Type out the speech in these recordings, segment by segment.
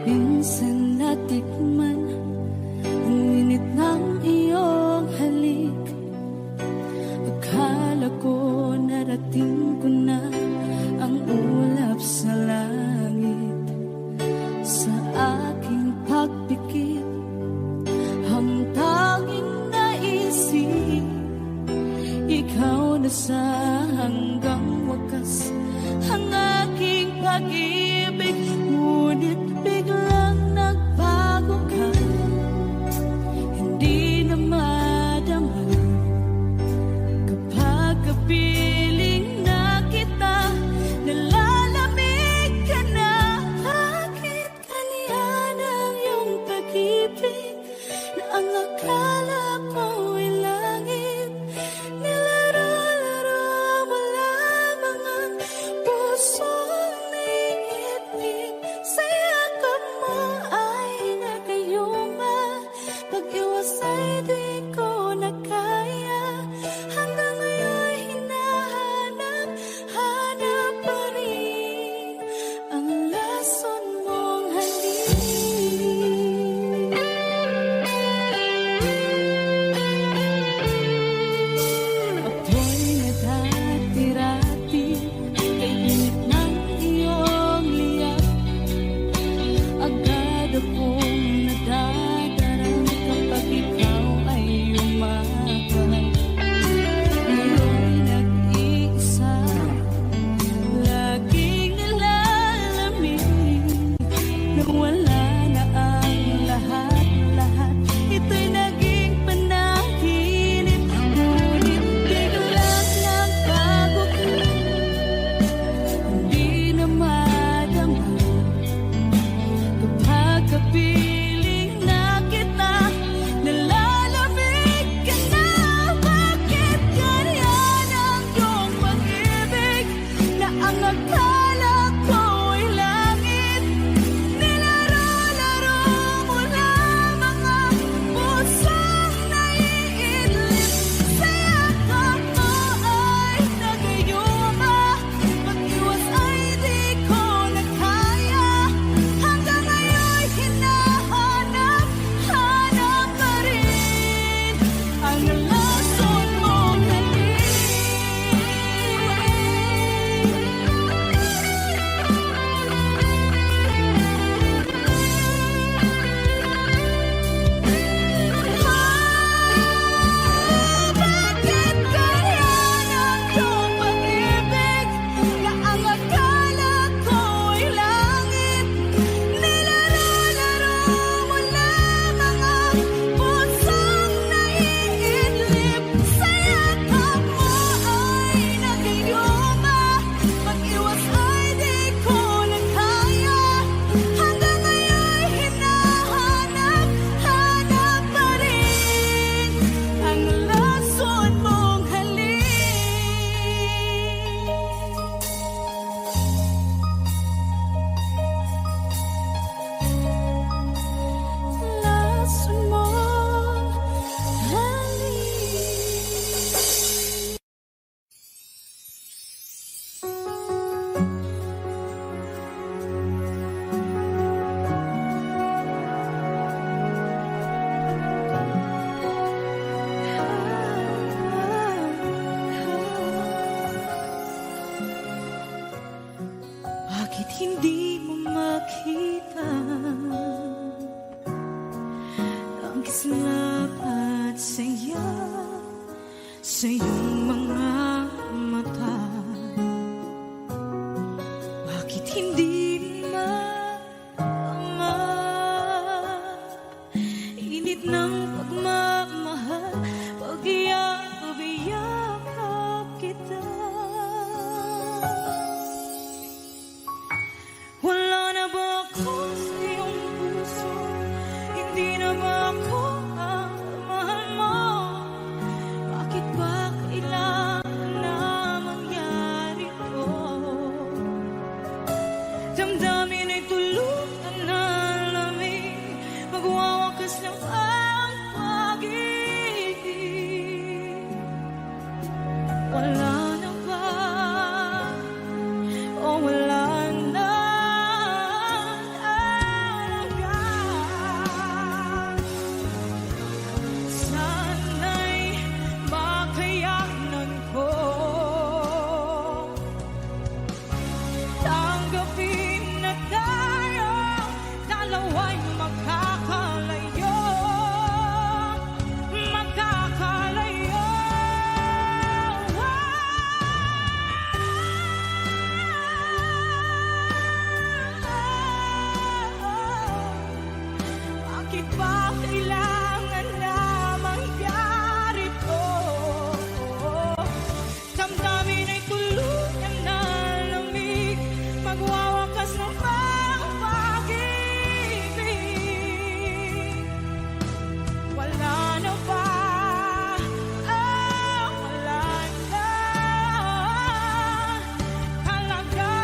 Minsan natikman ang init ng iyong halik. Akala ko narating ko na ang ulap sa langit. Sa aking pagpikit, ang tanging naisip, ikaw na sa hanggang wakas ang aking pag-ibig. Ngunit biglang nagbago ka, hindi na madama kapag kapiling na kita. Nalalamig ka na, bakit kaniyan ang iyong pag-ibig na ang akala ko'y langit? Nilaro-laro mo lamang ang pusong may ba kailangan na mangyari to? Damdamin ay tuluyan na lamig, magwawakas ng pag-ibig. Wala na ba? Wala na talaga.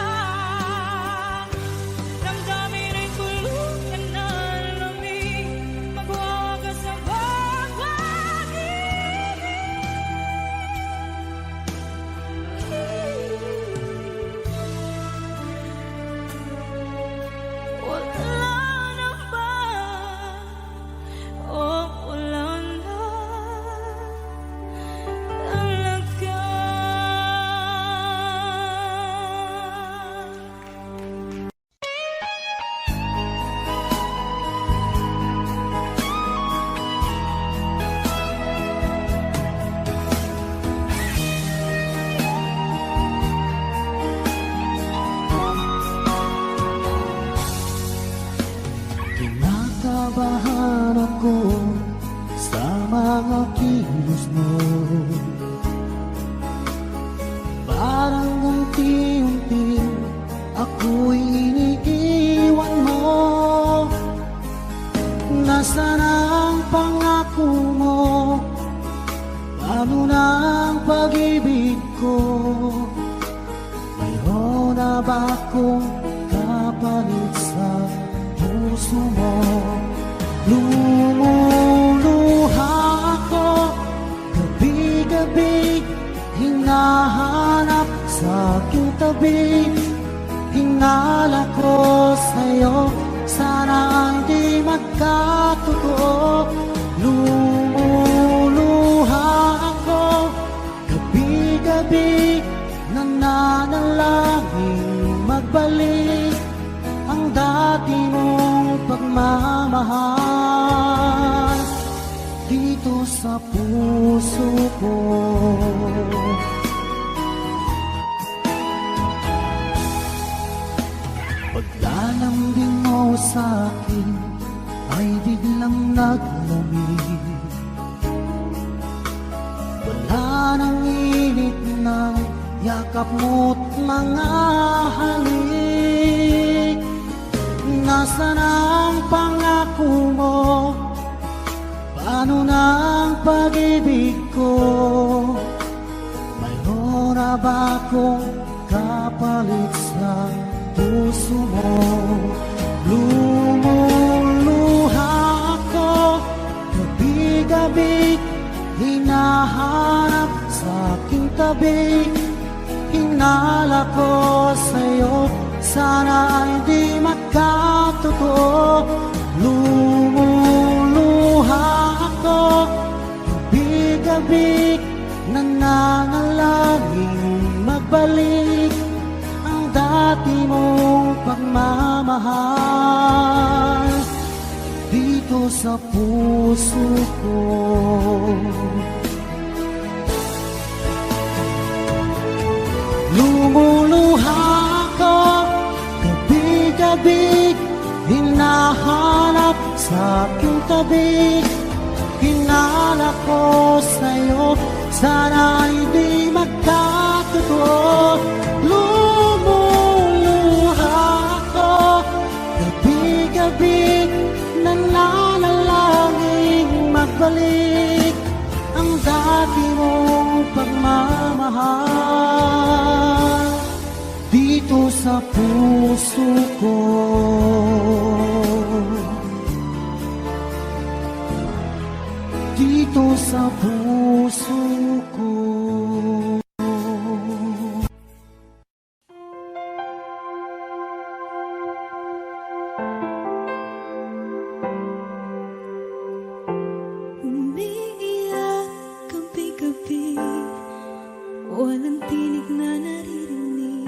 Damdamin ay tuluyan na lamig, magwawakas ng pag-ibig. Wala na ba? Wala na talaga. Kinakabahan ako sa mga kilos mo. Parang unti-unti ako'y iniiwan mo. Nasaan ang pangako mo? Paano na ang pag-ibig ko? Mayroon na ba akong kapalit sa puso mo? Lumuluha ako gabi-gabi, hinahanap sa aking tabi. Hinala ko sa'yo, sana hindi magkatotoo. Lumuluha ako gabi-gabi, nananalangin magbalik ang dati mong pagmamahal dito sa puso ko. Paglalambing mo sa'kin ay biglang naglamig. Wala nang init ng yakap mo't mga halik. Nasaan ang pangako mo? Paano na ang pag-ibig ko? Mayroon na ba akong kapalit sa puso mo? Lumuluha ako gabi-gabi, hinahanap sa aking tabi. Hinala ko sa'yo, sana hindi magkatotoo. Lumuluha ako gabi-gabi, nananalangin magbalik ang dati mong pagmamahal dito sa puso ko. Lumuluha ako gabi-gabi, hinahanap sa aking tabi. Hinala ko sa'yo, sana hindi magkatotoo. Lumuluha ako gabi-gabi, nananalangin magbalik ang dati mong pagmamahal dito sa puso ko. Dito sa puso ko. Umiiyak gabi-gabi, walang tinig na naririnig,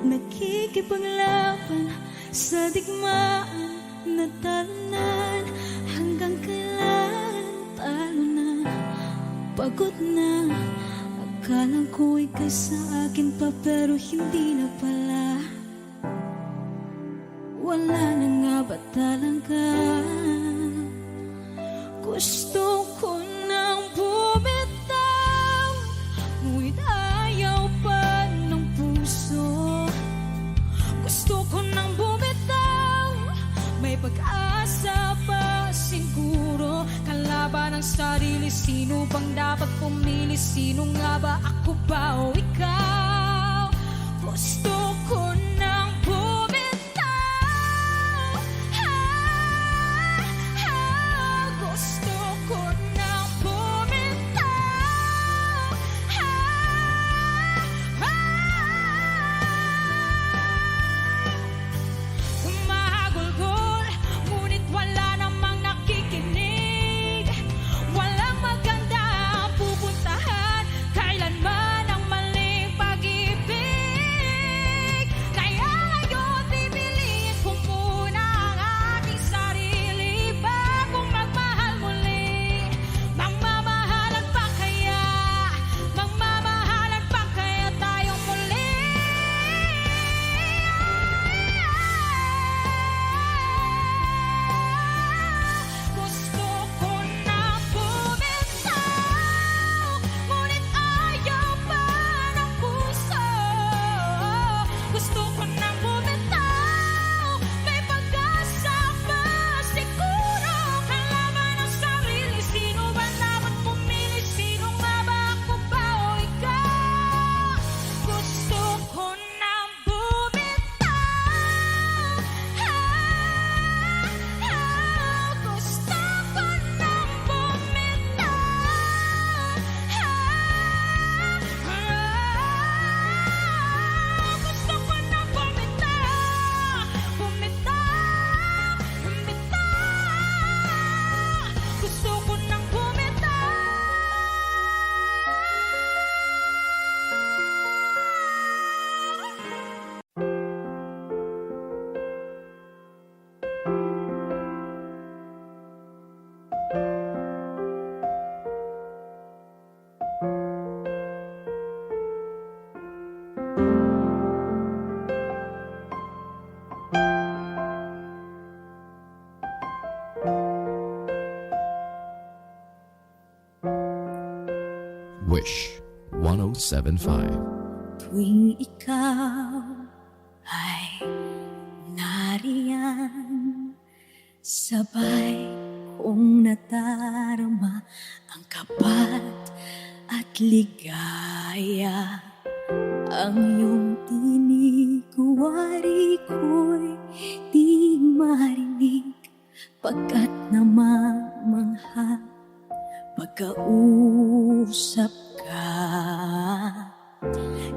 nakikipaglaban sa digmaan na talunan. Hanggang kailan talo na, pagod na. Akala ko ika'y sa akin pa, pero hindi na pala. Wala na nga ba talaga? Gusto ko nang bumitaw, ngunit ayaw pa ng puso. Gusto ko nang bumitaw, may pag-asa pa siguro. Kalaban ng sarili, sino bang dapat pumili? Sino nga ba, ako ba o ikaw? Gusto ko nang bumitaw, gusto ko nang bumitaw, humahagulgol, ngunit wala namang nakikinig. Walang maganda ang pupuntahan, kailanman ang maling pag-ibig. Kaya ngayon pipiliin ko muna ang aking sarili bagong magmahal muli. Magmamahalan pa kaya? Magmamahalan pa kaya tayong muli? Gusto ko nang bumitaw, ngunit ayaw pa ng puso. Gusto ko nang bumitaw, may pag-asa pa siguro. Kalaban ng sarili, sino ba dapat pumili? Sino nga ba, ako ba o ikaw? Gusto ko nang bumitaw, gusto ko nang bumitaw, gusto ko nang bumitaw, bumitaw, bumitaw, gusto ko nang bumitaw. Wish 1075. Tuwing ikaw ay nariyan, sabay kong nadarama ang kapat at ligaya. Ang iyong tinig, wari ko'y di marinig, pagkat namamangha pagkausap ka.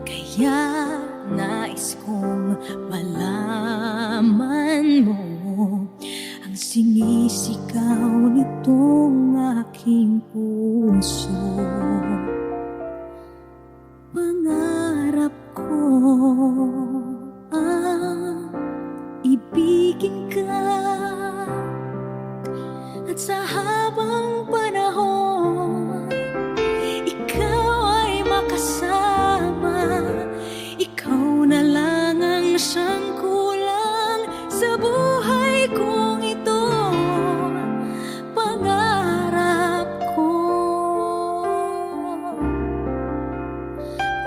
Kaya nais kong malaman mo ang sinisigaw nitong aking puso. Pangarap ko ang ibigin ka, at sa habang panahon ikaw ay makasama. Ikaw na lang ang siyang kulang sa buhay kong ito. Pangarap ko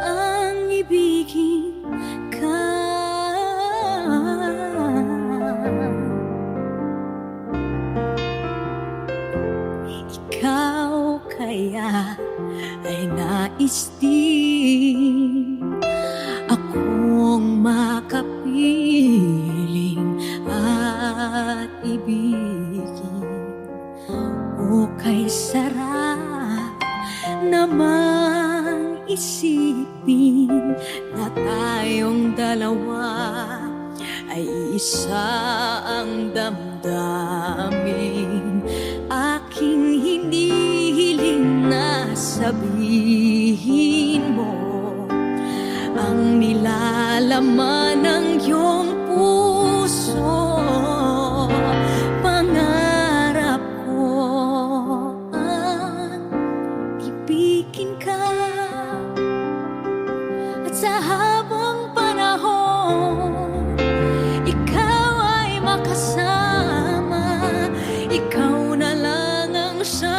ang ibigin ka. Ikaw kaya ay nais din akong makapiling at ibigin. O kay sarap namang isipin na tayong dalawa ay isa ang damdamin. Aking hinihiling na sabihin mo ang nilalaman ng iyong puso. Pangarap ko ang ibigin ka, at sa habang panahon ikaw ay makasama. Ikaw na lang ang siya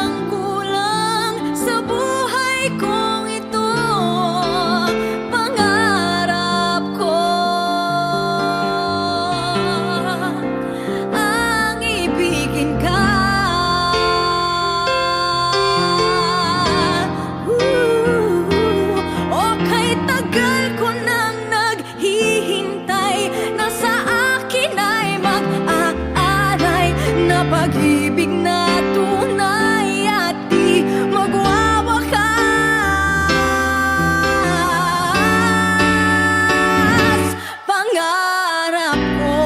pag-ibig na tunay at di magwawakas. Pangarap ko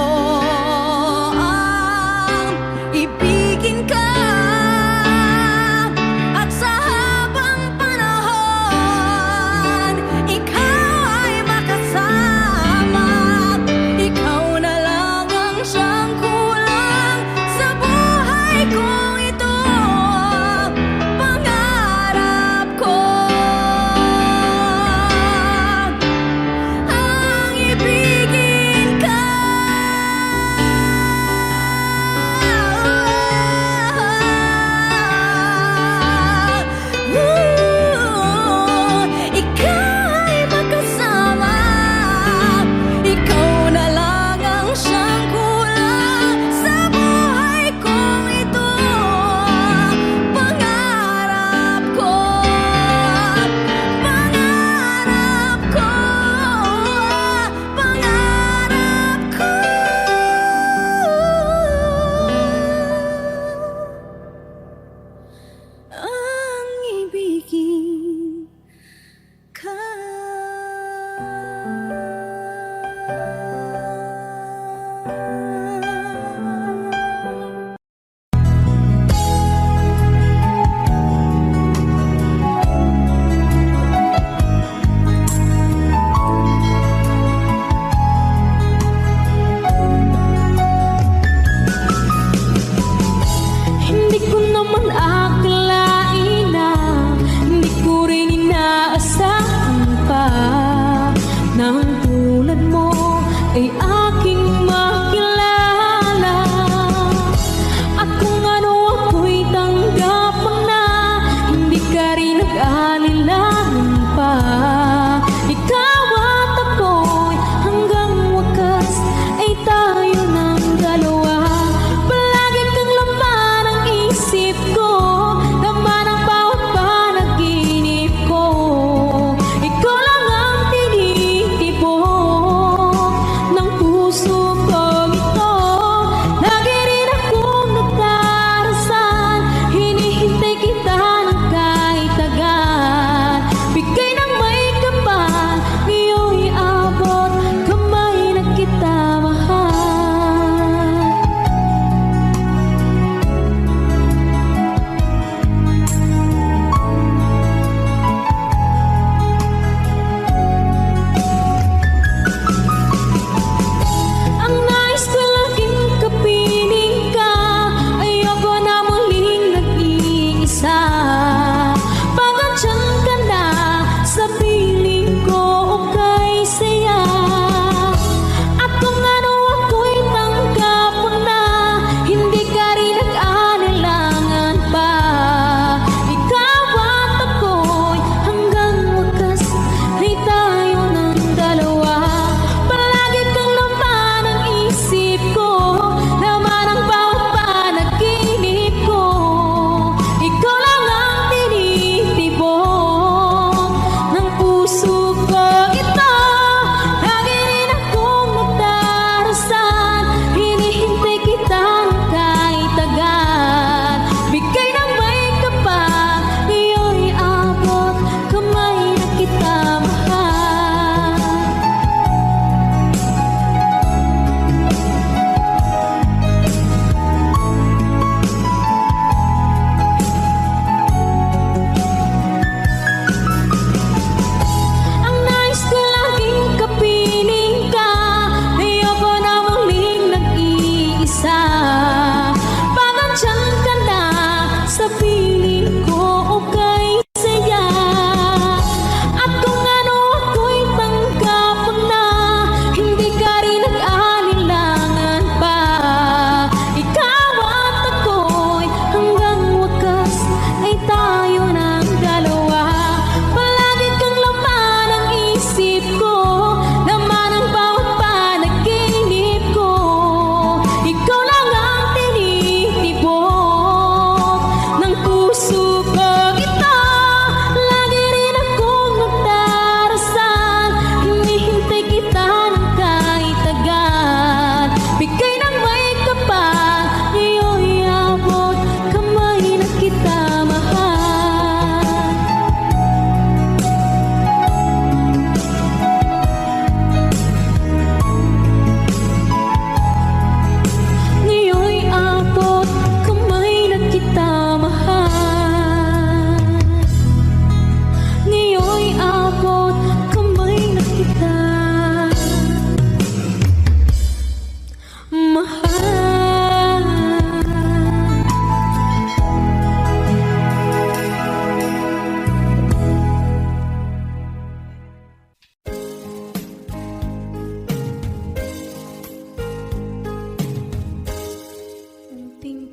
ang ibigin ka, at sa habang panahon ikaw ay makasama. Ikaw na lang ang siyang kulang sa buhay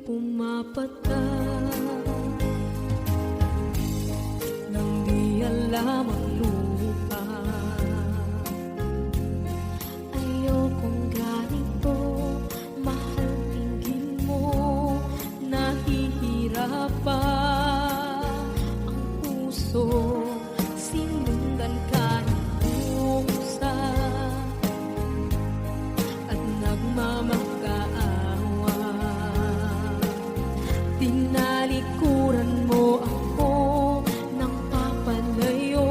pumapatak nang di alam ang lupa. Ayokong ganito, mahal, tingin mo, nahihirapan ang puso, sinundan ka ng pusa at nagmamakaawa. Tinalikuran mo ako ng papalayo,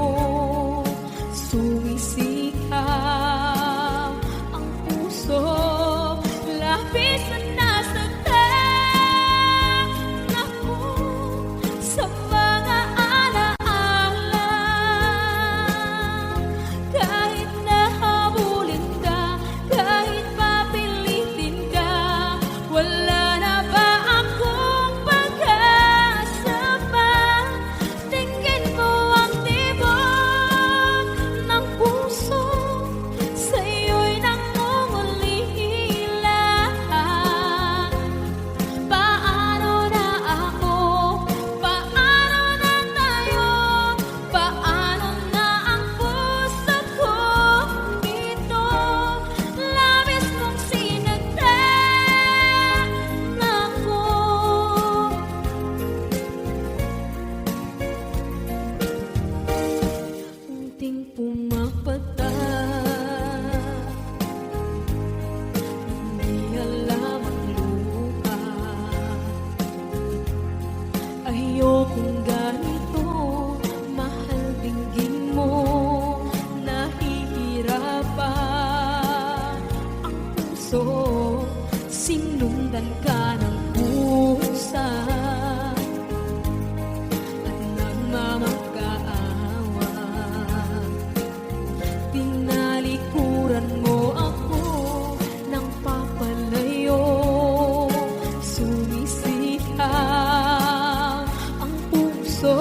sumisikap ang puso, labis na nasaktan ako sa mga alaala. Kahit nahabulin ka, kahit papilitin ka, wala na ba akong pag-asa pa? Tingin mo ang tibok ng puso, sa'yo'y nangungulila. Paano na ako? Paano na tayo? Paano na ang puso kong ito? Labis mong sinagtan ako. Unting pumapatak, hindi alam ang lupa. Ayokong ganito, mahal, dinggin mo, nahihirapan ang puso, sinundan ka ng pusa at nagmamakaawa. Tinalikuran mo ako ng papalayo, sumisikap ang puso,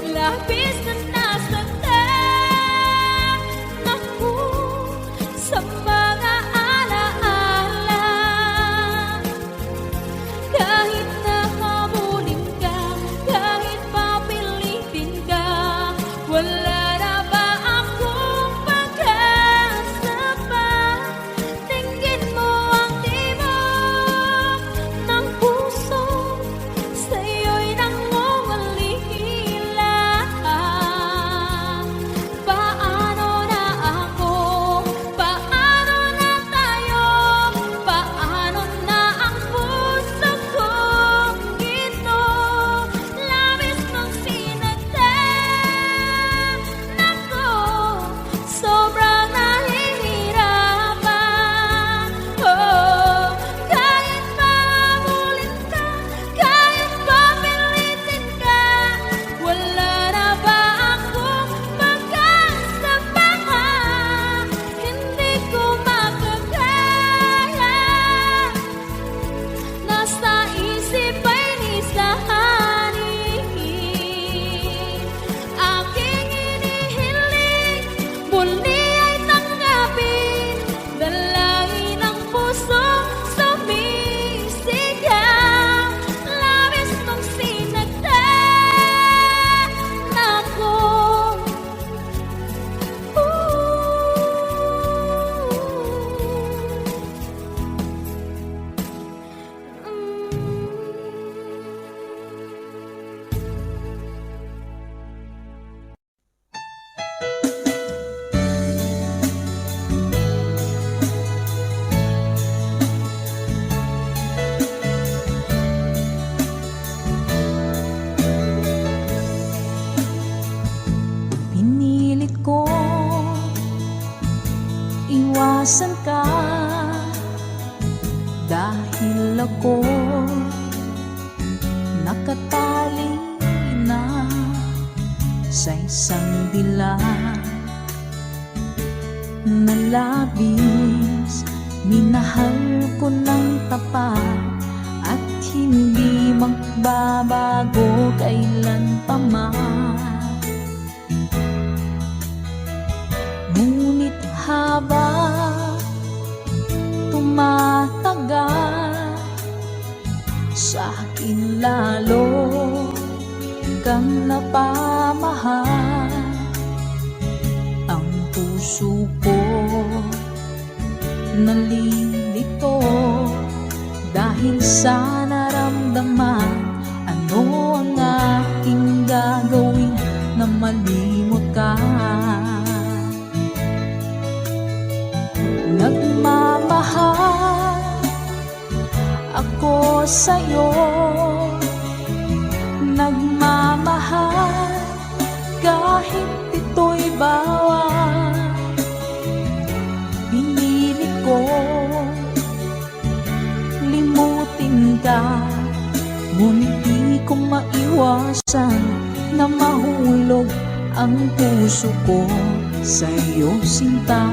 labis na nasaktan ako sa mga alaala. Kahit nahabulin ka, kahit papilitin ka, wala na ba akong pag-asa pa? Tingin mo ang tibok ng puso, sa'yo'y nangungulila. Paano na ako? Paano na tayo? Paano na ang puso kong ito? Labis mong sinagtan ako, sobrang nahihirapan. Oh, kahit mahabulin ka, kahit papilitin ka, wala na ba akong pag-asa pa? Hindi ko makakaya, nasa isip ay nisahanin. Aking inihiling, muli ay tanggapin, dalangin ang pusong sumisigaw. Labis mong sinagtan ako. Pinilit ko iwasan ka, dahil ako nakatali na sa isang dilag na labis. Minahal ko ng tapat at hindi magbabago kailan pa man. Ngunit habang tumatagal, sa akin lalo kang napamahal. Ang puso ko nalilito dahil sa naramdaman. Ano ang aking gagawin na malimot ka? Nagmamahal ako sa'yo, nagmamahal kahit ito'y bawal. Pinilit ko limutin ka, ngunit di ko maiwasan na mahulog ang puso ko sa'yo, sinta.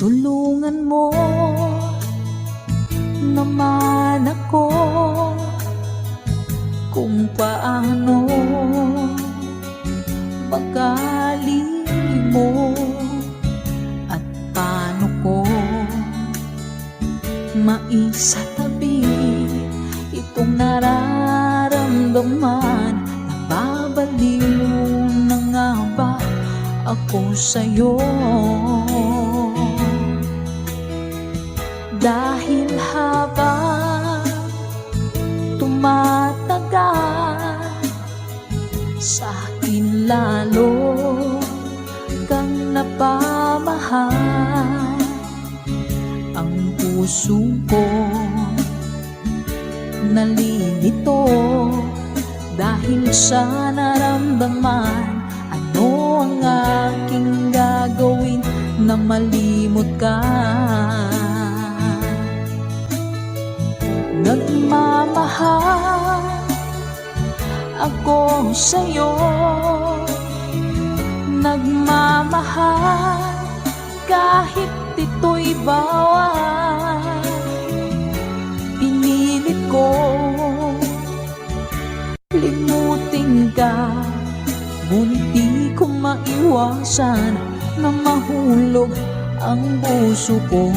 Tulungan mo naman ako kung paano makalimot at paano ko maisatabi itong nararamdaman. Nababaliw na nga ba ako sa'yo? Dahil habang tumatagal, sa akin lalo kang napamahal. Ang puso ko nalilito dahil sa naramdaman. Ano ang aking gagawin na malimot ka? Nagmamahal ako sa'yo, nagmamahal kahit ito'y bawal. Pinilit ko limutin ka, ngunit di ko maiwasan na mahulog ang puso ko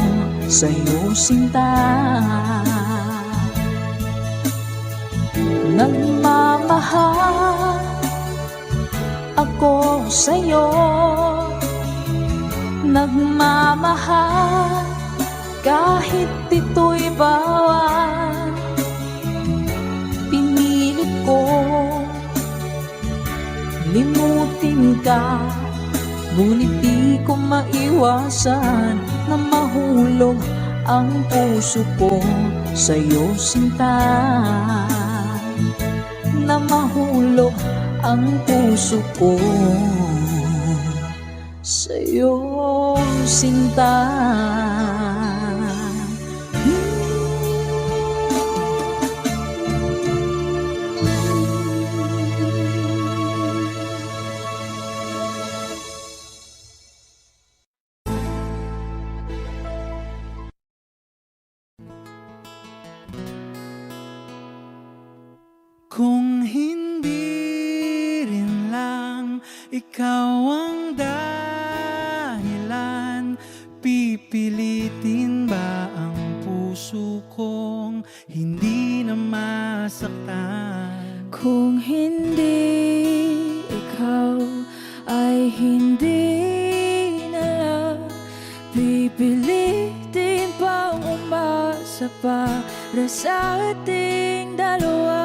sa'yo, sinta. Nagmamahal ako sa'yo, nagmamahal kahit ito'y bawal. Pinilit ko limutin ka, ngunit di ko maiwasan na mahulog ang puso ko sa'yo, sinta. Na mahulog ang puso ko sa'yo, sinta. Kung hindi rin lang ikaw ang dahilan, pipilitin ba ang puso kong hindi na masaktan? Kung hindi ikaw ay hindi na lang, pipilitin pang umasa para sa ating dalawa.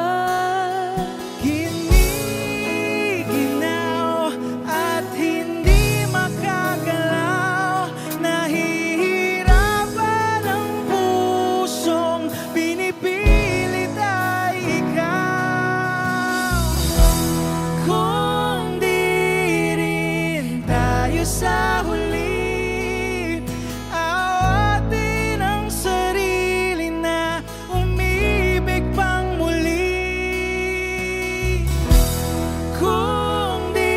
Giniginaw at hindi makagalaw, nahihirapan ang pusong pinipilit ay ikaw. Kung di rin tayo sa huli, awatin ang sarili na umibig pang muli. Kung di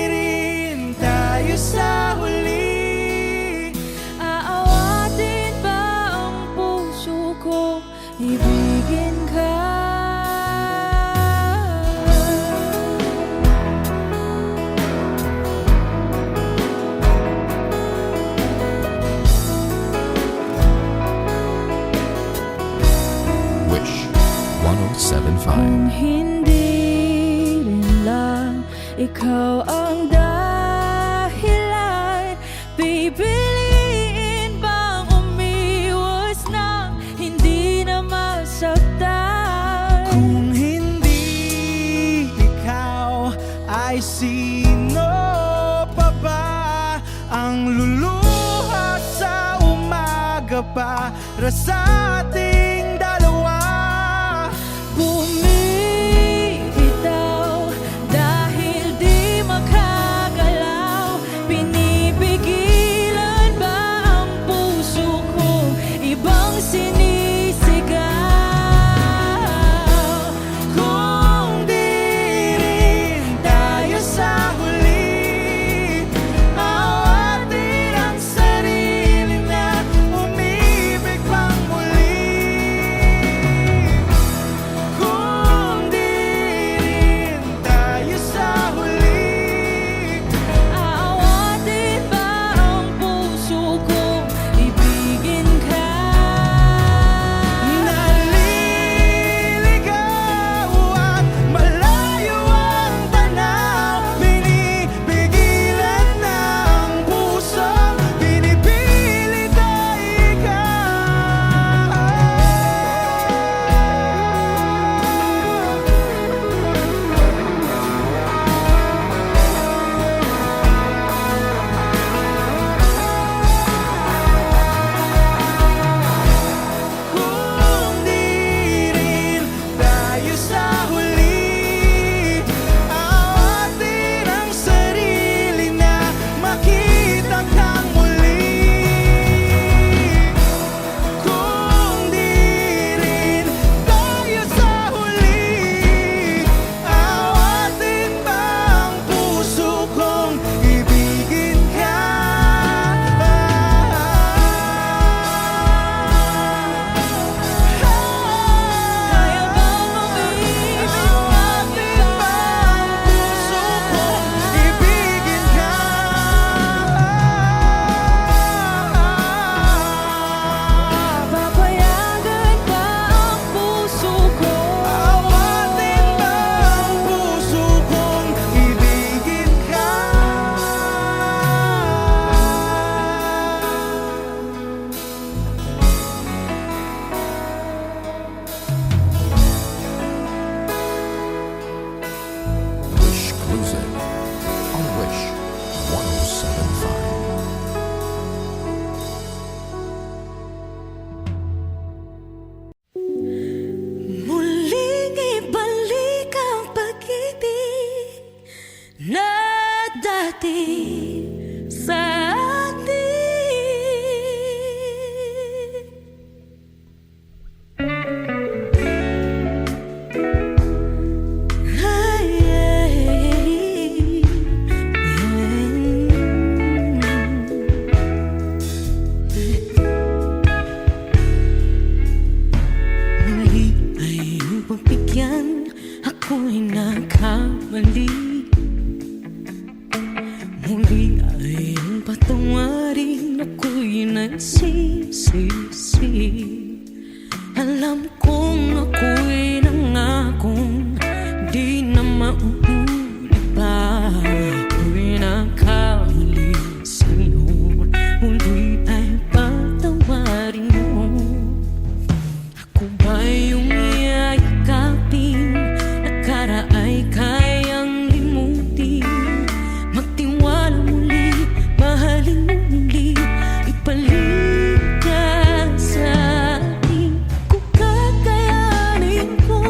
rin tayo sa huli, Aawatin ba ang puso ko, ibigin ka? 1075. Hindi rin lang ikaw ang dahilan, pipiliin bang umiwas na hindi na masaktan? Kung hindi ikaw, ay sino pa ba ang luluha sa umaga para sa ating dalawa? Bumibitaw dahil di makagalaw, pinipigilan ba ang puso ko ibang sinisigaw? Kung di rin tayo sa huli, awatin ang sarili na umibig pang muli. Kung di rin tayo sa huli, Aawatin ba ang puso ko ibigin ka? naliligaw at malayo ang tanaw, binibigilan ng puso, pinipilit ay Kung di rin tayo sa huli, awatin ang sarili na makita kang muli. Kung di rin tayo sa huli, awatin ba ang puso kong ibigin ka? Kaya bang umibig Awatin ba ang puso kong ibigin ka? Papayagan ba ang puso ko? Awatin ba ang puso kong ibigin ka? Wish Cruiser on Wish 1075. Muling ibalik ang pag-ibig na dati sa atin. Ay, muli ay iyong pagbigyan, ako'y nagkamali. Muli ay iyong patawarin, ako'y nagsisisi. Alam kong ako'y nangakong di na mauulit pa. Ako'y nagkamali sa'yo, muli ay patawarin mo. Ako ba yung yayakapin, nakaraay kayang limutin? Magtiwala muli, mahalin mo muli, ibalik ka sa akin. Kung kakayanin ko,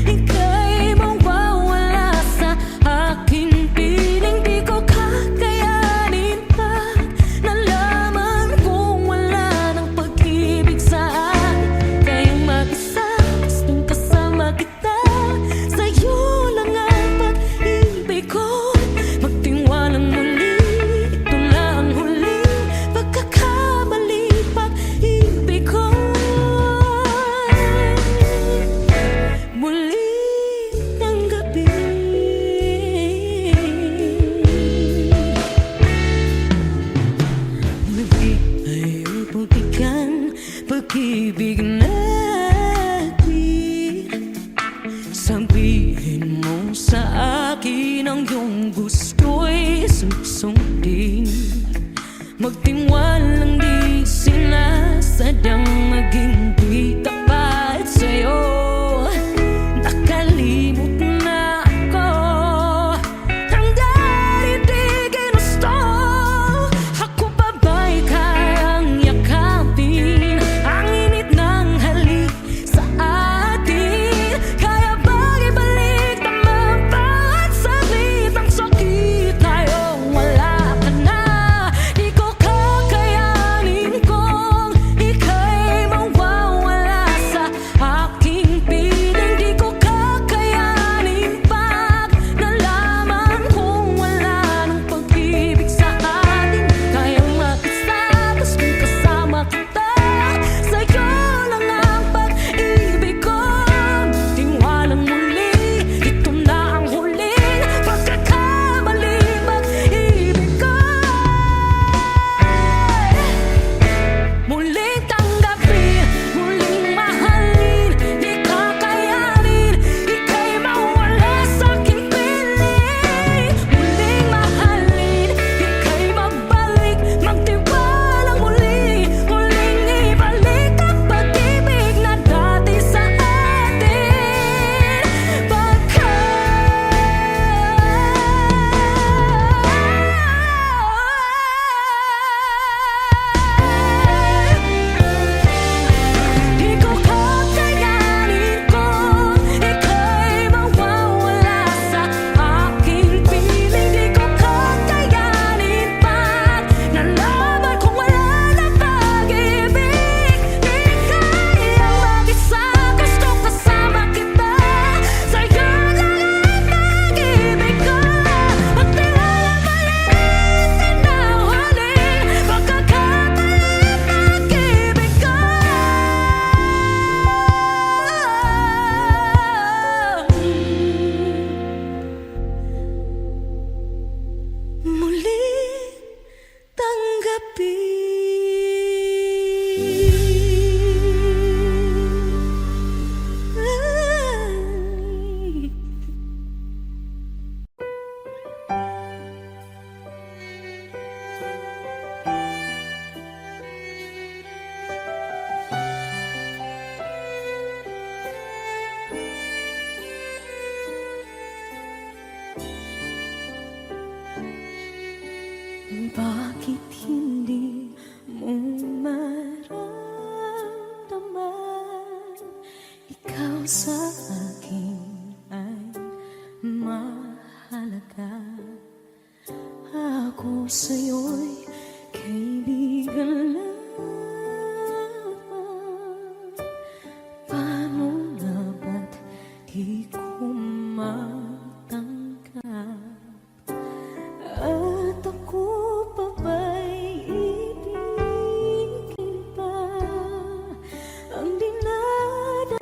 ika'y mawawala sa aking piling. Di ko kakayanin pag nalaman kong wala ng pag-ibig sa akin. Kaya mag-isa, gustong kasama kita, sa'yo lang ang pag-ibig ko. Magtiwalang muli, ito lang ang huling pagkakamali, pag-ibig ko. Muli ng gabi, muli ay iyong pagbigyan, pag-ibig natin susundin. Magtiwalang di sinasadyang maging di tapat sa'yo. Nakalimot na ako, tanggalin di ginusto. Ako pa ba'y kayang yakapin ang init ng halik sa atin? Kaya ba'y ibalik tama bawat saglit ang sakit ngayong wala ka na? Di ko kakayanin kung ika'y mawawala sa aking piling. Di ko kakayanin pag nalaman kung wala nang pag-ibig sa atin. Kayang mag-isa, tas kung kasama kita, sa'yo lang ang pag-ibig ko. Tiwalang muli, ito na ang huling pagkakamali, pag-ibig ko. Muling tanggapin, muling mahalin, di kakayanin ika'y mawala sa aking piling. Muling mahalin, ika'y magbalik, magtiwalang muli, muling ibalik ang pag-ibig na dati sa atin. Di ko kakayanin kung ika'y mawawala sa aking piling. Di ko kakayanin pag nalaman kung wala na pag-ibig. Di kaya mag-isa, gusto kasama kita, sa'yo lang ang pag-ibig ko. Magtiwalang maliit na huling pagkakatalit, pag-ibig ko. Muling tanggapin. Bakit hindi mo maramdaman ikaw sa akin ay mahalaga? Ako sa'yo'y kaibigan lamang. Paano nga ba't di ko matanggap? At ako pa ba'y ibigin pa ang dinadasama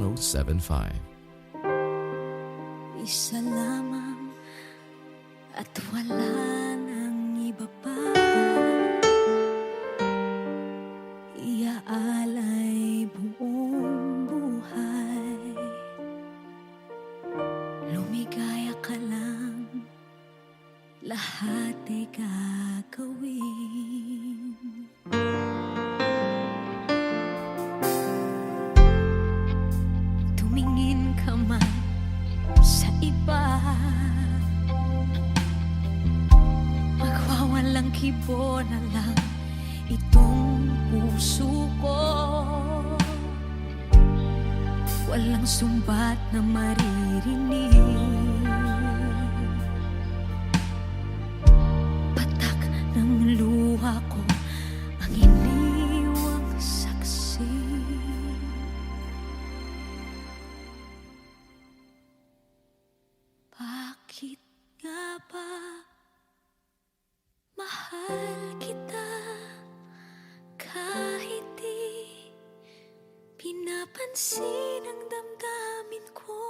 1075. Isa lamang at wala nang iba pa. Iaalay buong buhay. Lumigaya ka lang, lahat ay gagawin. Tumingin ka man sa iba, magwawalang kibo na lang itong puso ko. Walang sumbat na maririnig, patak ng luha ko ang iniwang saksi. Bakit nga ba mahal kita kahit di pinapansin ang damdamin ko?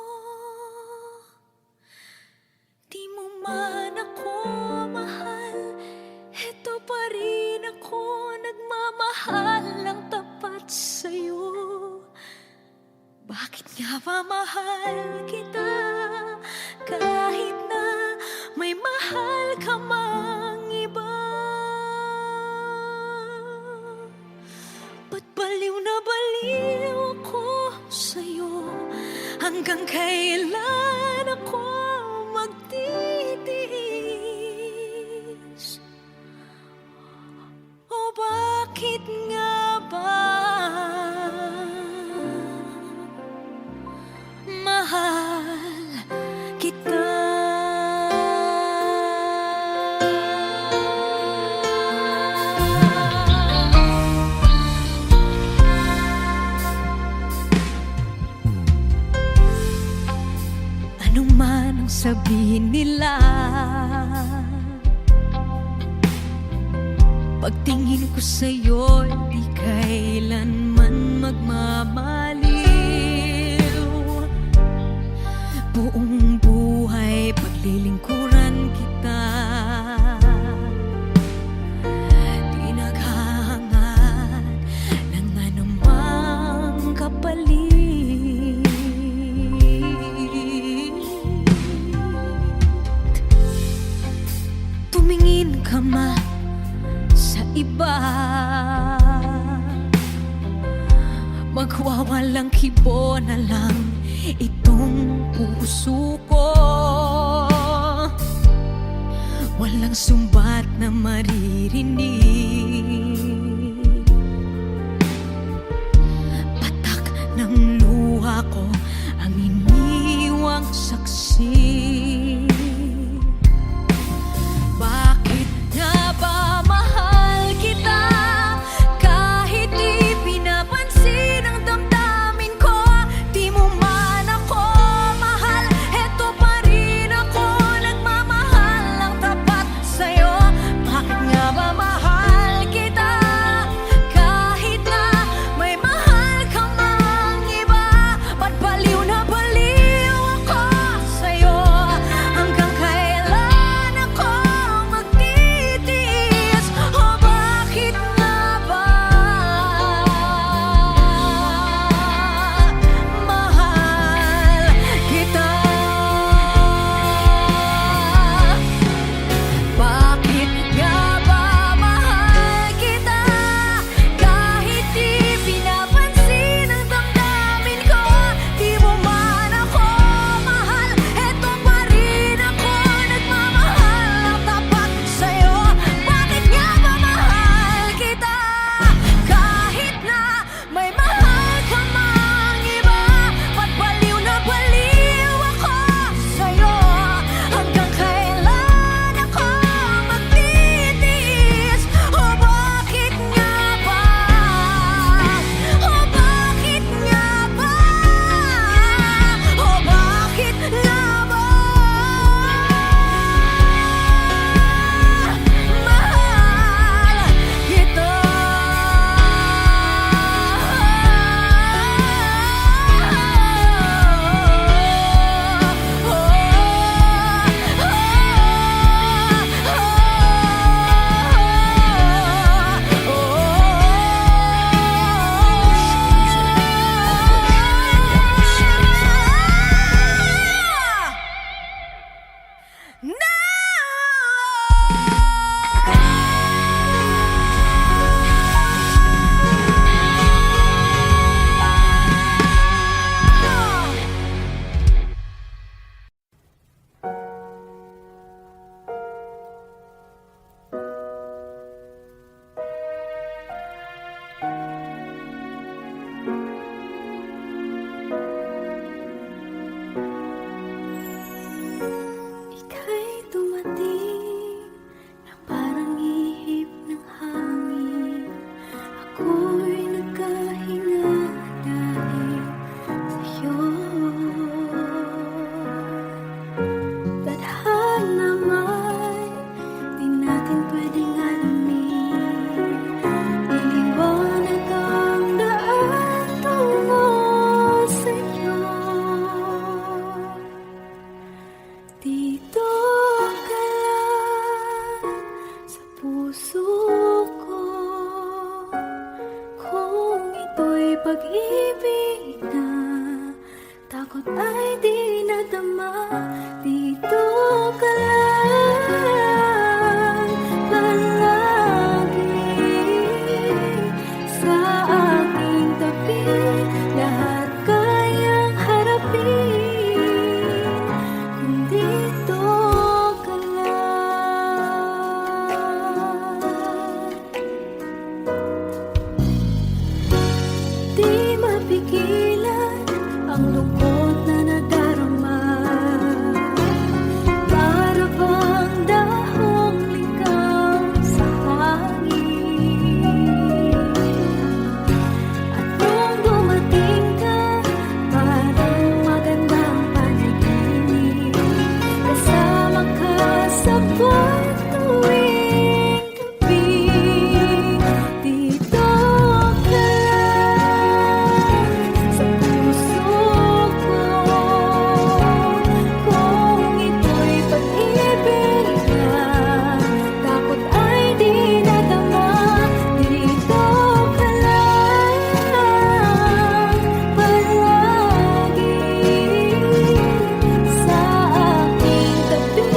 Di mo man ako mahal, eto pa rin ako nagmamahal ng tapat sa'yo. Bakit nga ba mahal kita kahit na may mahal ka mang iba? Ba't baliw na baliw ako sa'yo? Hanggang kailan ako magtitiis? O bakit nga ba mahal kita? Ano man ang sabihin nila, pagtingin ko sa'yo, di kailanman magmamaliw. Buong buhay paglilingkuran kita, di naghahangad ng anumang kapalit. Tumingin ka man sa iba, magwawalang kibo na lang itong puso ko. Walang sumbat na maririnig, patak ng luha ko ang iniwang saksi. Bakit nga ba mahal kita kahit di pinapansin ang damdamin ko? Di mo man ako mahal, eto pa rin ako nagmamahal ng tapat sa'yo. Bakit nga ba mahal kita kahit na may mahal ka mang iba? Ba't baliw na baliw ako lungkot na nadarama. Para bang dahong ligaw sa hangin. At nung dumating ka, parang magandang panaginip. Kasama ka sa buwan tuwing gabi. Dito ka lang sa puso ko. Kung ito'y pag-ibig na, takot ay di nadama. Dito ka lang palagi sa aking tabi.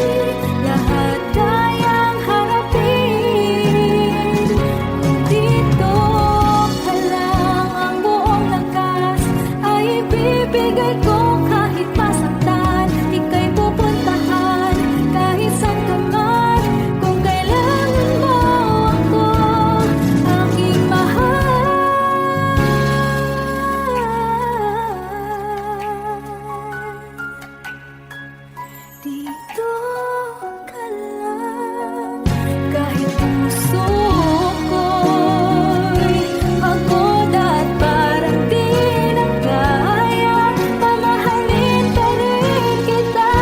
Lahat kayang harapin. Kung dito ka lang, ang buong lakas ay ibibigay ko. Kahit masaktan, ika'y pupuntahan. Kahit saan ka man, kung kailangan mo ako, aking mahal. Dito ka lang, kahit puso ko'y pagod at parang di na kaya, pamahalin pa rin kita.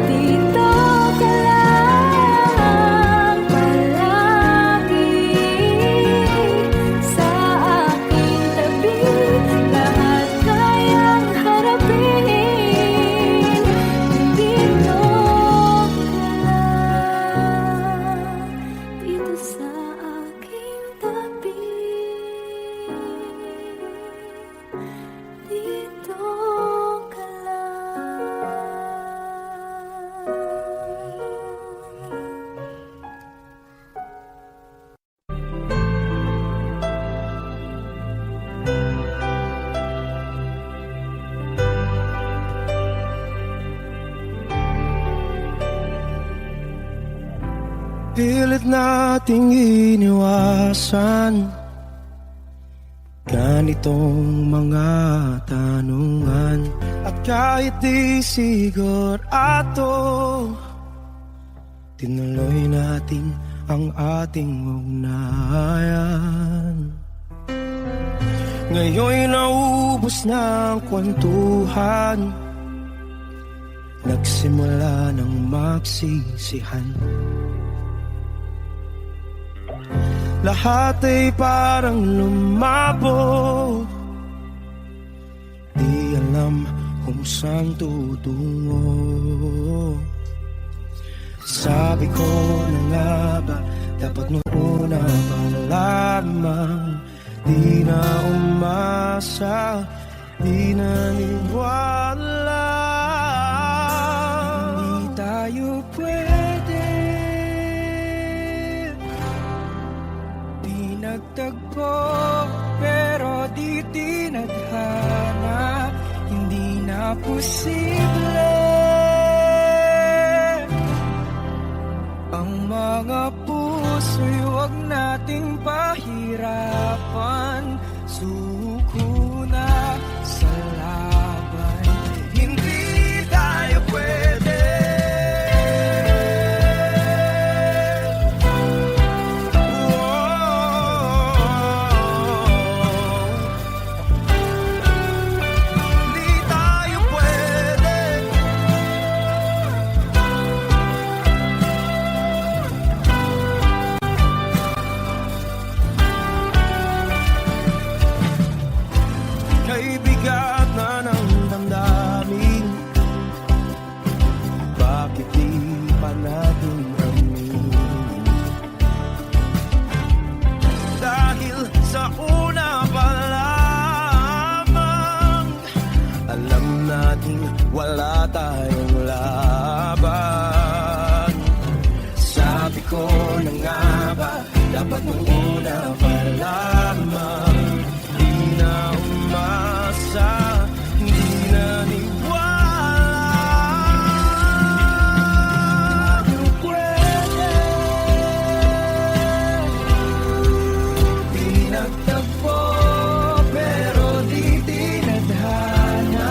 Dito ka lang palagi sa aking tabi. Lahat kayang harapin. Dito sa aking tabi. Dito ka Pilit nating iniwasan ganitong mga tanungan. At kahit di sigurado, tinuloy natin ang ating ugnayan. Ngayon'y naubos na ang kwentuhan, nagsimula ng magsisihan. Lahat ay parang lumabo, di alam kung saan tutungo. Sabi ko na nga ba, dapat nung una pa lamang, di na umasa, di naniwala. Hindi tayo pwede, di nagtagpo, pero di tinadhana. Hindi na posible ang mga puso'y huwag nating pahirapan. Suko na sa laban, hindi tayo pwede. Hindi tayo pwede. Kay bigat na ng damdamin, bakit di pa natin aminin? Dahil sa una pa lamang, alam natin wala tayong laban. Sabi ko na nga ba, dapat nung una pa lamang, di na umasa, di naniwala. Tayo pwede, di nagtagpo, pero di tinadhana.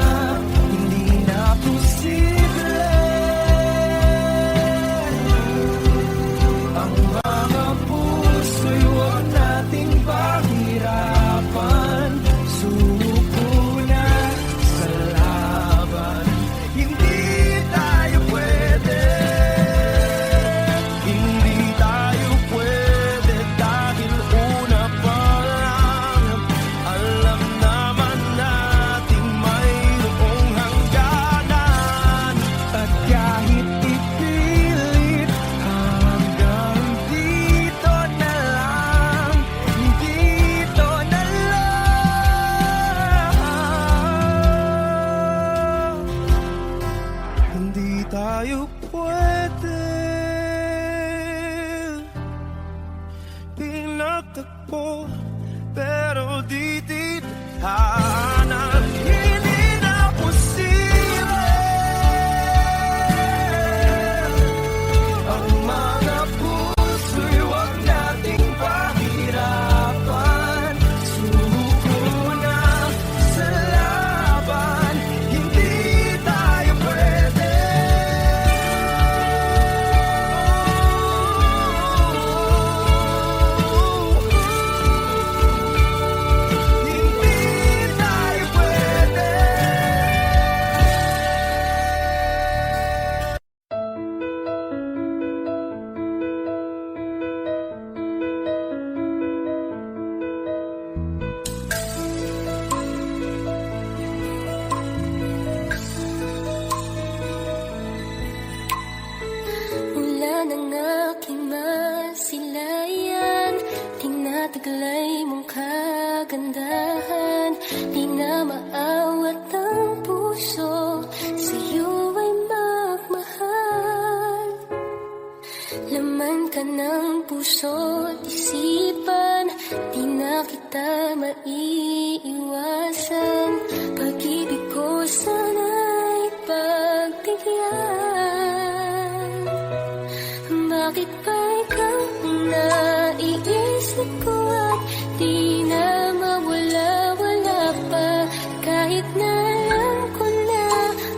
Bakit ba ikaw ang naiisip ko at di na mawala-wala pa? Kahit na alam ko na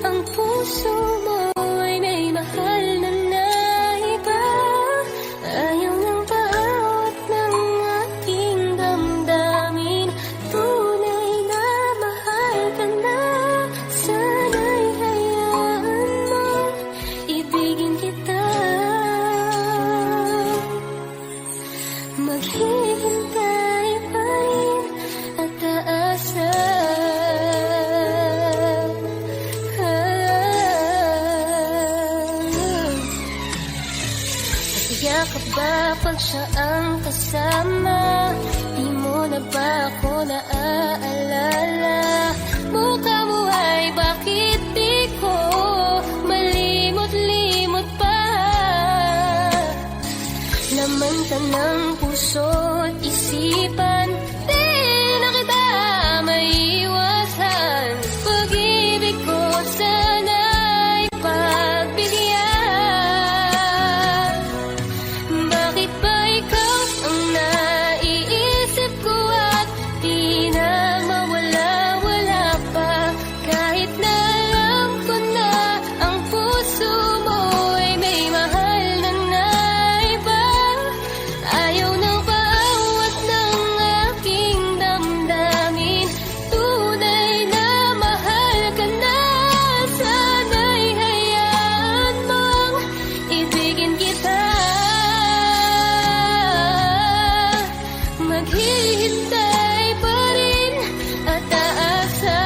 ang puso mo ay may mahal na iba. Ayaw ng bawat ng aking damdamin. Tunay na mahal ka na. Sana'y hayaan mo ibigin kita. Maghihintay pa rin at aasa. Masaya ka ba pag siya ang kasama? Di mo na ba ako naaalala? Mukha mo ay bakit di ko malimot-limot pa? Laman ka ng puso't isipan, di na kita maiiwasan. Pag-ibig ko sana'y pagbigyan. Bakit ba ikaw ang naiisip ko at di na mawala-wala pa? Kahit na alam ko na ang puso mo ay may mahal na iba. Ayaw ng bawat ng aking damdamin. Tunay na mahal ka na. Sana'y hayaan mong ibigin kita. Maghihintay pa rin at aasa.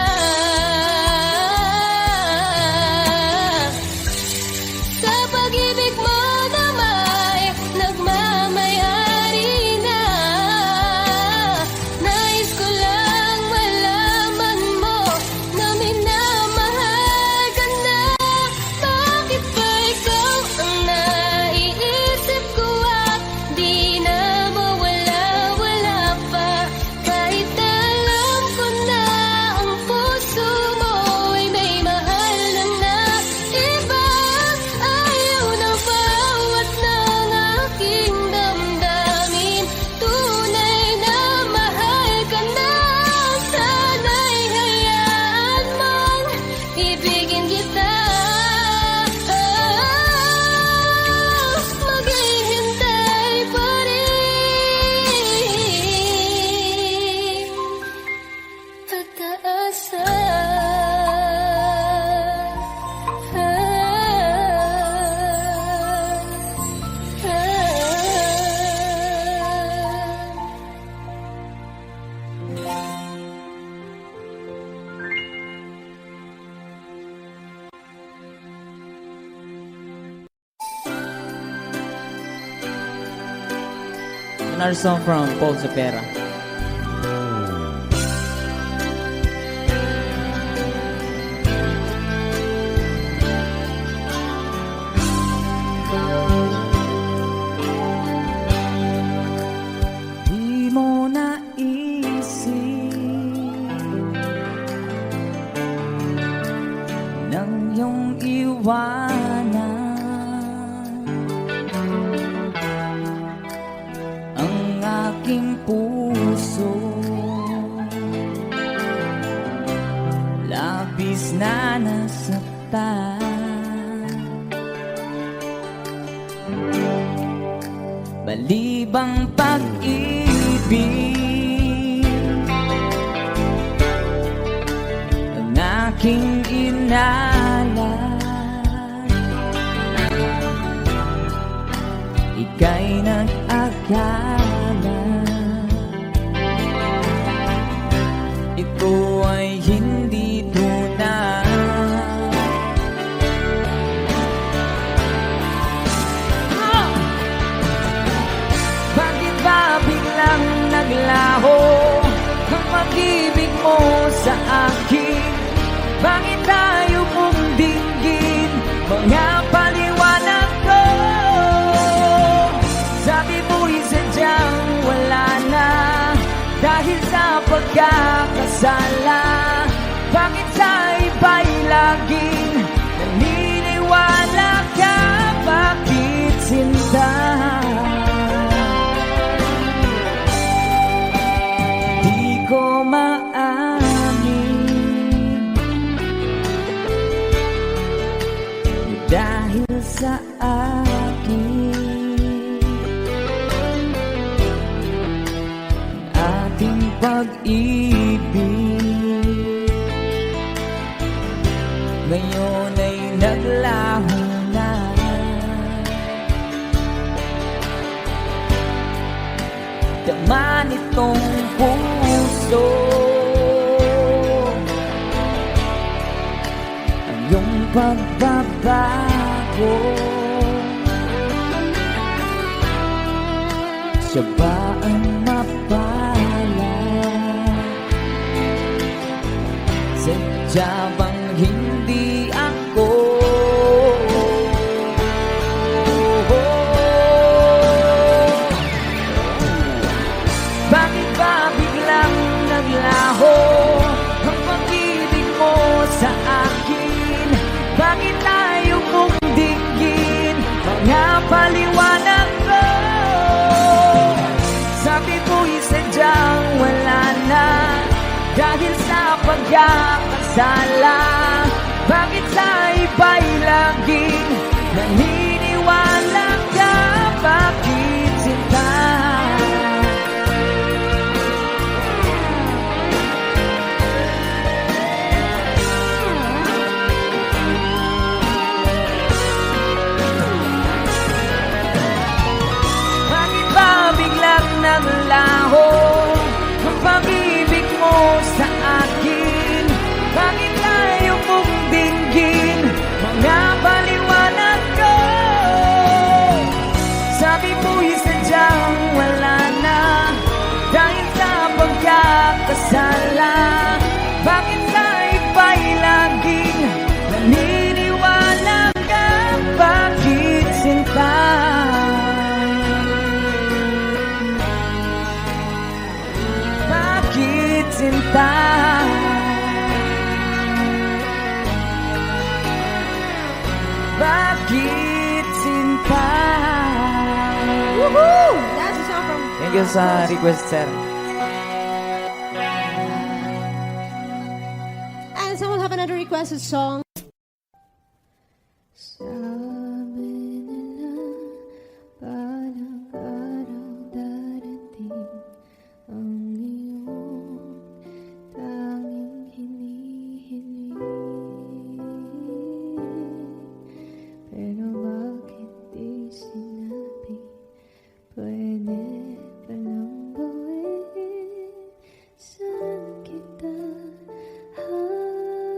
Sa pag-ibig mo na may nagmamayari na. Nais ko lang malaman mo na minamahal ka na. Bakit ba ikaw ang naiisip ko at di na mawala-wala pa? Kahit na alam ko na ang puso mo ay may mahal na iba. Ayaw na bawat ng aking damdamin. Tunay na mahal ka na. Sana'y hayaan mong ibigin kita. Maghihintay pa rin at aasa. Another song from Paul Cepeda. Di mo naisip nang iyong iwanan ang aking puso. Labis na nasaktan. Balibang pag-ibig ang aking inalat. Ika'y nag-akala ito ay hindi tunay. Bakit ba biglang naglaho ang pag-ibig mo sa akin? Bakit tayo mong dinggin mga paliwanag ko? Sabi mo'y sadyang wala na dahil sa pagkakasala. Bakit sa iba'y laging naniniwala ka? Bakit sinta? sa akin ating pag-ibig. Ngayon ay naglaho na, dama nitong puso ang iyong pagbabago. Siya ba ang mapalad? Sadya bang hindi ako? Bakit ba biglang naglaho ang pag-ibig mo sa akin? Bakit tayo mong dinggin mga paliwanag ko? Sabi ko'y sadyang wala na dahil sa pagkakasala. Bakit sa iba'y laging naniniwala ka? Bakit sinta? Bakit ba biglang naglaho ang pag-ibig mo sa akin? Bakit tayo mong dinggin mga paliwanag ko? Sabi mo'y sadyang wala na dahil sa pagkakasala. Bakit sa iba'y laging naniniwala ka? Bakit sinta? Bakit sinta? Bakit sinta? Woohoo! That's a song from... Thank you sa request, sir. And someone have another requested song. Sabi nila balang araw darating ang iyong tanging hinihiling. Pero bakit di sinabi? Pwede palang gawin. Saan kita hahanap?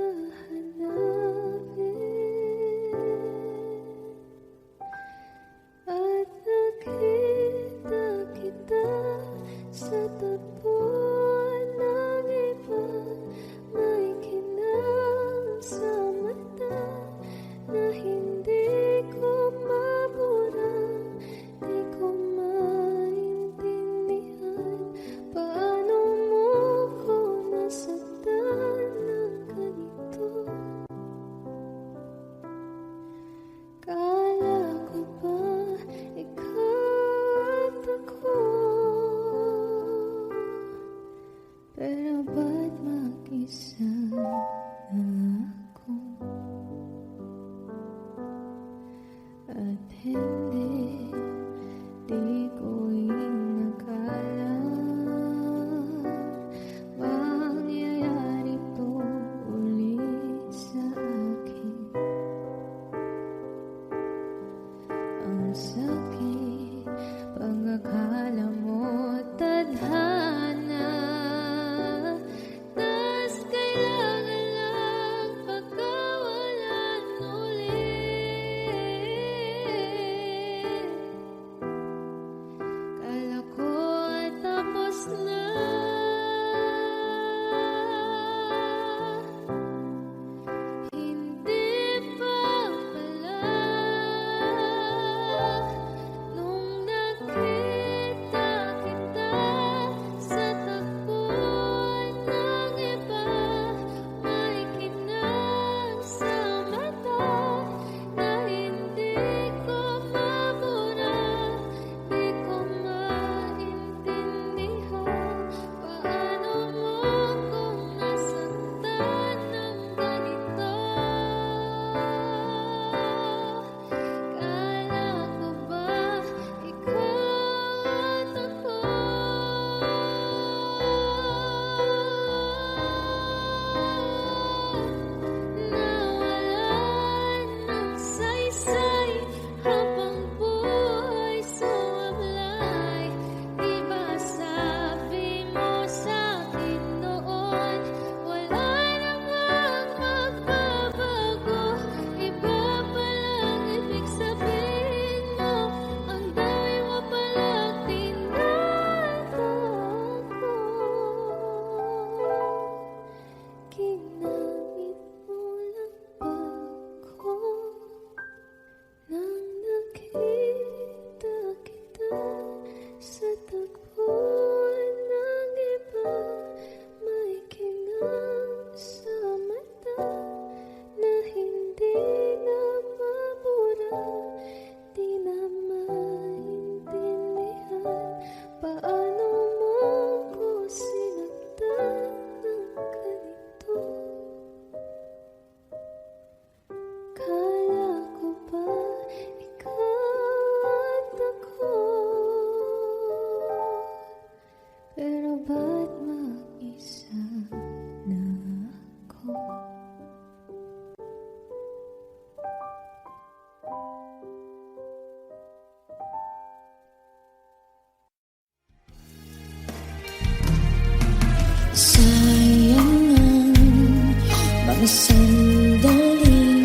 sandaling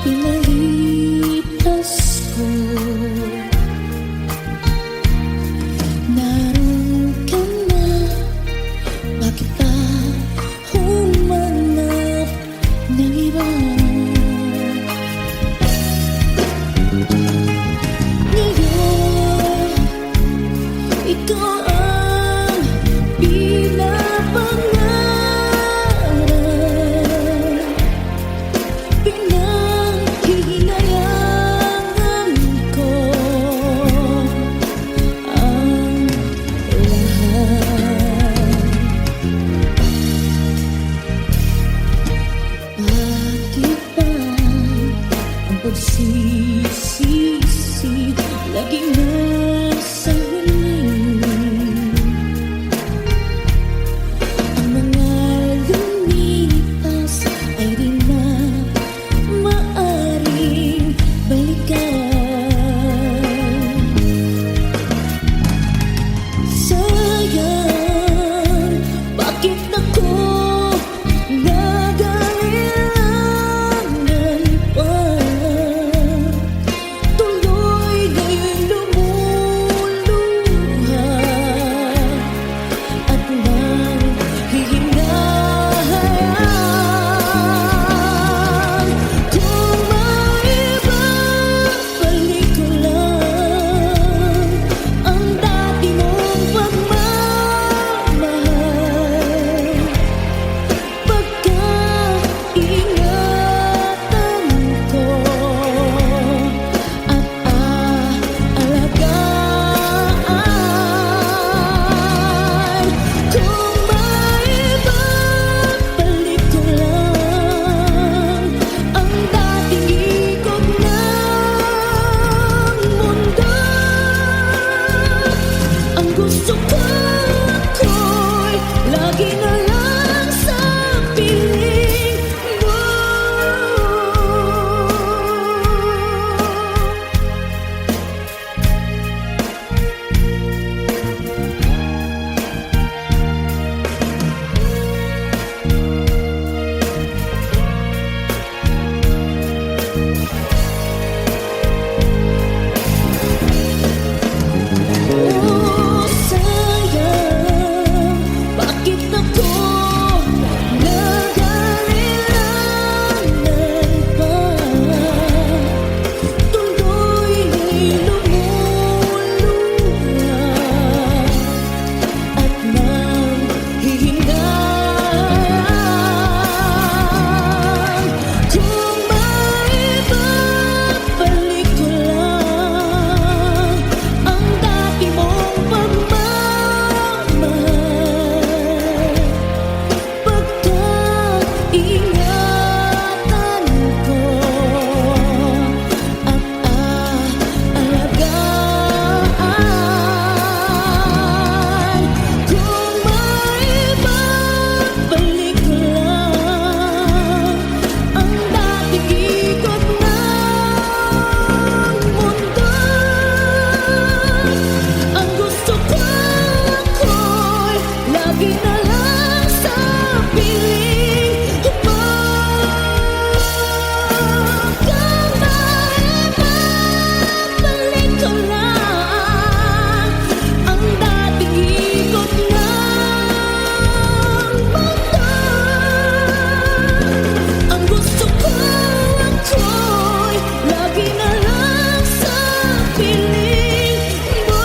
pinalipas ko. Naroon ka na, bakit pa humanap ng iba? Ngayon, ikaw ang pinapangarap, pinanghihinayangan ko ang lahat. Bakit ba ang pagsisisi laging nasa huli? Ang mga lumipas ay di na maaring balikan. Sayang, bakit ako nag-alilangan pa? Tuloy nga'y lumuluha at nanghihinayan. Kung maibabalik ko lang ang dati mong pagmamahal, pagkaingatan ko at aalagaan. Kung maibabalik ko lang ang dating ikot ng mundo, ang gusto ko ako'y lagi na lang sa piling mo. Oh, sayang, bakit ako nag-alilangan pa? Tuloy nga'y lumuluha at nanghihinayan. Kung maibabalik ko lang ang dati mong pagmamahal, pagkaingatan ko at aalagaan. Kung maibabalik ko lang ang dating ikot ng mundo, ang gusto ko ako'y lagi na lang sa piling mo. Kung maibabalik ko lang ang dating ikot ng mundo, ang gusto ko ako'y lagi na lang sa piling mo.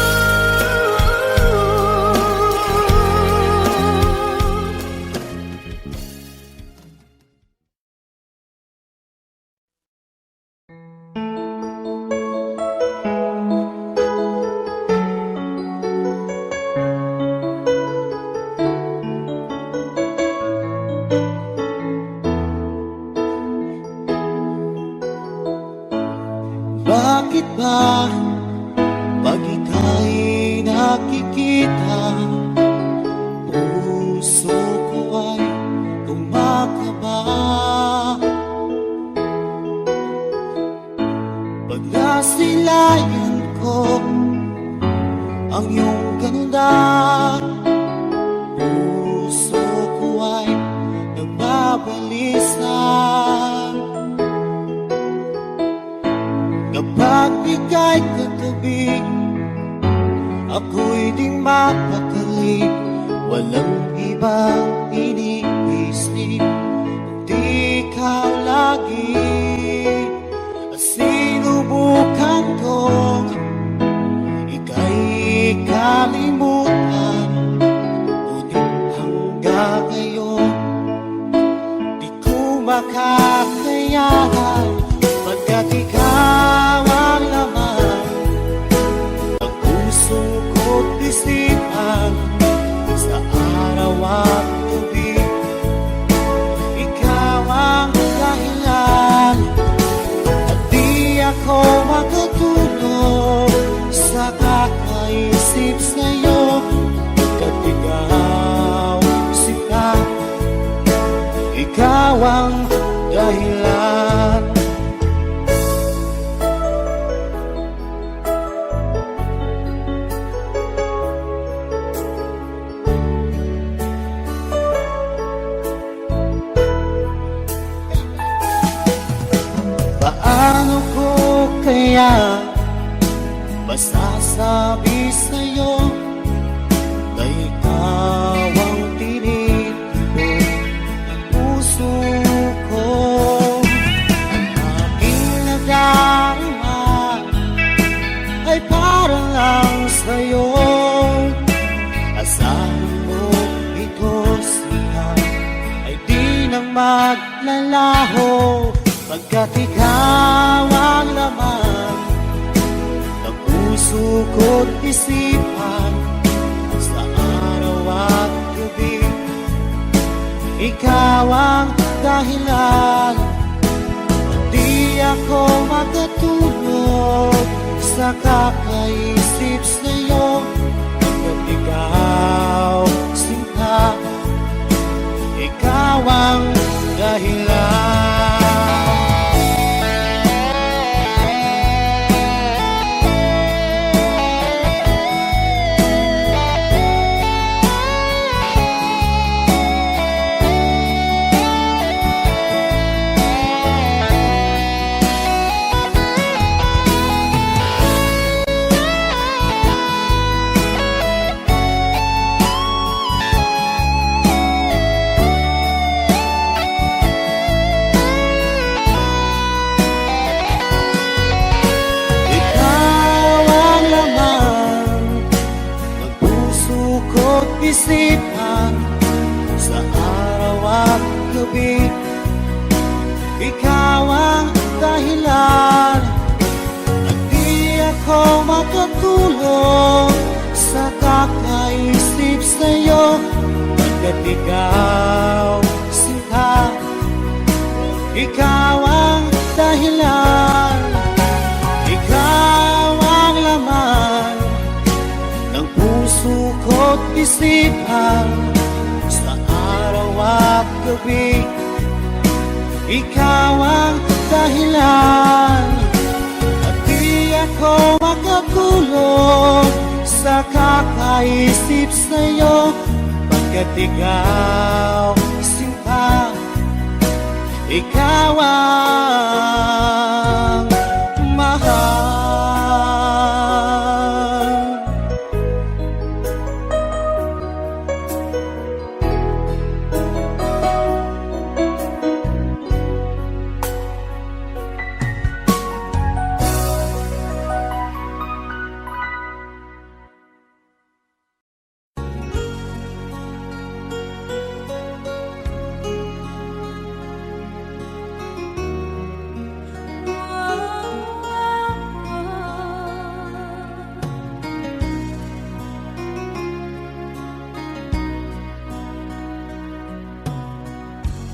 Bakit ba pag ika'y nakikita, puso ko ay kumakaba? Pag nasilayan ko ang iyong ganda, puso ko ay nagbabalis bang iniisip di ikaw lagi at sinubukan kong ika'y kalimutan, ngunit hanggang ngayon di ko makakayanan, pagkat ikaw ang laman ng puso ko't isipan. Sa araw at gabi, ikaw ang dahilan, at di ako makatulog sa kakaisip sa'yo, pagkat ikaw sila, ikaw ang dahilan. Paano ko kaya masasabi sa'yo na ikaw ang tinitipon ng puso ko? Ang aking nadarama ay para lang sa'yo. Asahan mo ito siya ay di na maglalaho, pagkat ikaw ang laman ng puso ko't isipan. Sa araw at gabi, ikaw ang dahilan, at di ako makatulog sa kakaisip sa'yo, pagkat ikaw sinta, ikaw ang dahilan. Isipan sa araw at gabi, ikaw ang dahilan, at di ako makatulog sa kakaisip sa'yo, pagkat ikaw sinta, ikaw ang dahilan, ikaw ang laman ng puso ko't isipan. Sa araw at gabi, ikaw ang dahilan, at di ako makatulog sa kakaisip sa'yo, pagkat ikaw sinta, ikaw ang mahal.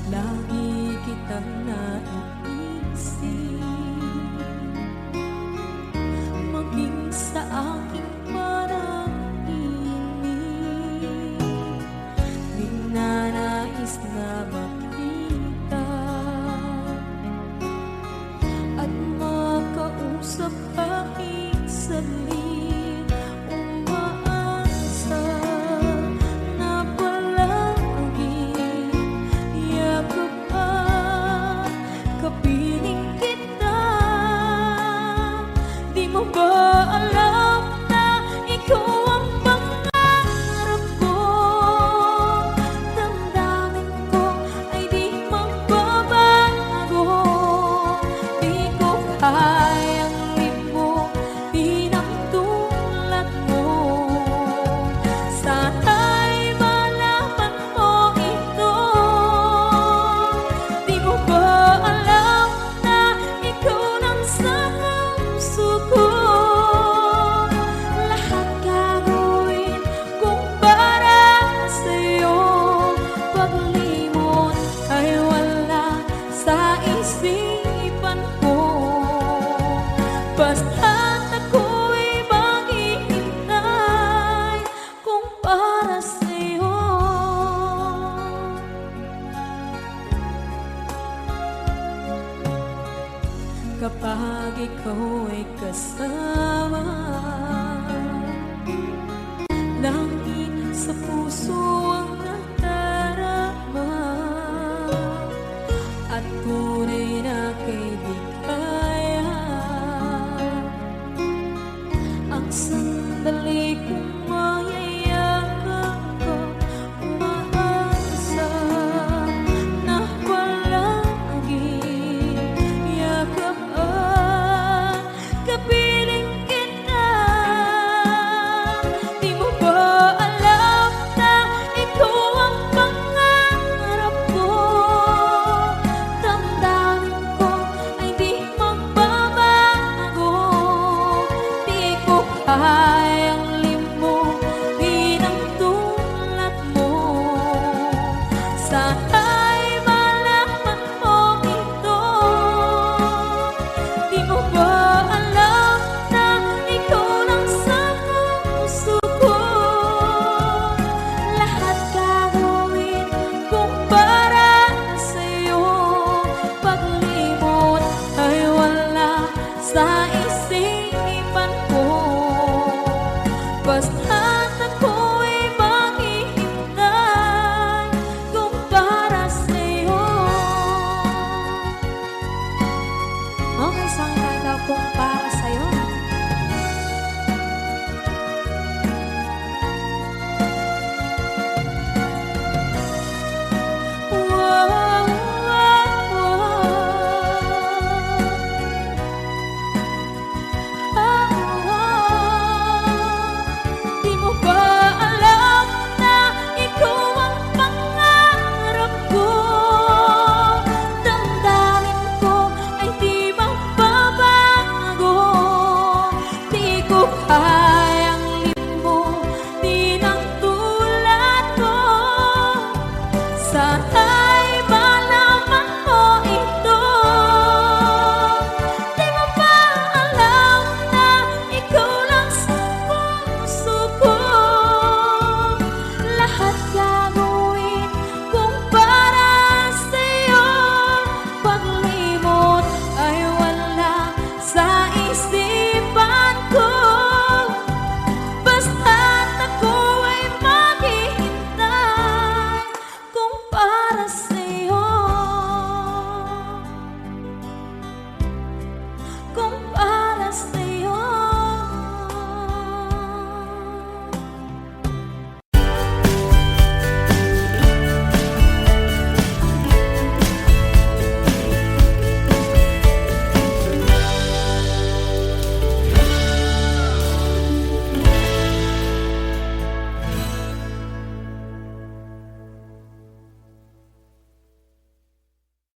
Lagi kitang naiisip, maging sa aking parang inip, di na nais na makita at makausap kahit saglit. Umaasa na palagi yakap at kapiling kita. isipan ko. Basta't ako'y maghihintay kung para sa'yo. Kapag ikaw ay kasama, langit sa puso ang